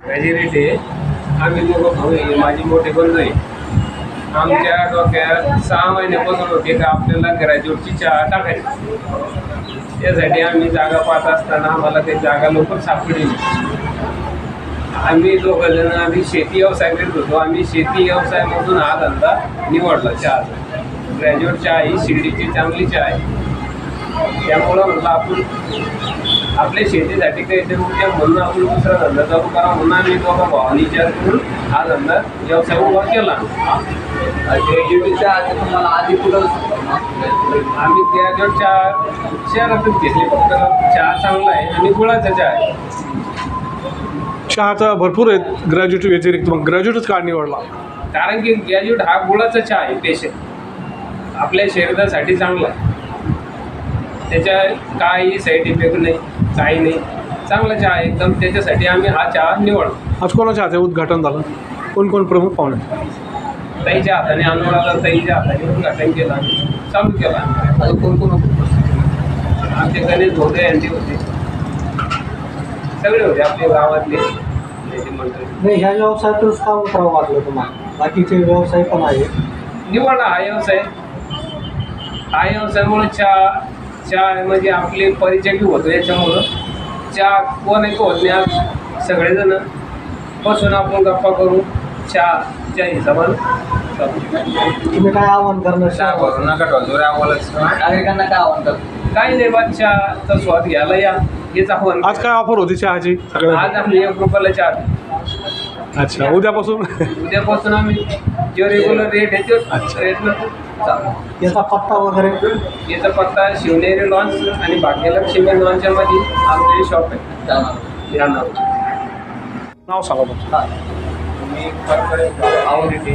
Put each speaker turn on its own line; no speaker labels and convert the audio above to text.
Majority आम्ही दोघं भाऊ आहे, माझी मोठे बंधू आहे. आमच्या डोक्यात 6 महिन्यापासून होते का आपल्याला ग्रॅज्युएटची चहा टाकायची. त्यासाठी आम्ही जागा पाहत असताना आम्हाला काही जागा लवकर सापडली नाही. आम्ही दोघंजण आम्ही शेती व्यवसाय करत होतो. आम्ही शेती व्यवसायामधून हा धंदा निवडला चहाचा. ग्रॅज्युएट चहा ही शिर्डीची चांगली चहा आहे. त्यामुळं म्हटलं आपण आपल्या शेतीसाठी काहीतरी उद्या म्हणून आपण दुसरा धंदा चालू करा म्हणून आम्ही दोघा भावानी विचार करून हा धंदा व्यवसाय उभा केला.
ग्रॅज्युएटच्या आधी तुम्हाला आधी कुठं
आम्ही ग्रॅज्युएट चहा शहरातच घेतली. फक्त चहा चांगला आहे आणि गुळाचा चहा आहे.
चहाचा भरपूर आहेत ग्रॅज्युएट व्यतिरिक्त, मग ग्रॅज्युएटच का निवडला?
कारण की ग्रॅज्युएट हा गुळाचा चहा आहे. पेशंट आपल्या शरीरासाठी चांगला आहे. त्याच्या काही साईड इफेक्ट नाही, काही नाही, चांगला चहा आहे एकदम. त्याच्यासाठी आम्ही हा चहा निवडला.
आज कोणाच्या हाते उद्घाटन झालं? कोण कोण प्रमुख पाहुणे?
ताईच्या हाताने अनुराधा ताईच्या हाताने उद्घाटन केलं, चालू केला.
अजून कोण कोण
आमचे गणेश धोंडे यांचे होते, सगळे होते आपले गावातले मंडळी.
नाही, ह्या व्यवसायातच का उतरावं वाटलं तुम्हाला? बाकीचे व्यवसाय पण आहे.
निवडला हा व्यवसाय. हा व्यवसायामुळे चहा म्हणजे आपले परिचय बी होतो. याच्यामुळं चहा कोण आहे होत नाही. आज सगळेजण बसून आपण गप्पा करू चहाच्या हिशोबानं.
तुम्ही काय आव्हान करणार?
चहा भरू नका ढोलदोरे आम्हाला.
नागरिकांना काय आव्हान करतो?
काही नाही बा, चहाचा स्वाद घ्यायला या हेच आव्हान.
आज काय ऑफर होती चहाची सगळ्या?
आज आपली 1 रुपयाला चहा.
अच्छा, उद्यापासून
उद्यापासून आम्ही जो रेग्युलर रेट आहे तो रेटनं
याचा पत्ता वगैरे?
याचा पत्ता शिवनेरी लॉन्च आणि भाग्यलक्ष्मी लॉन्चच्या मध्ये आमचे शॉप आहे. या नाव
नाव सांगा तुमचं.
मी आवडते.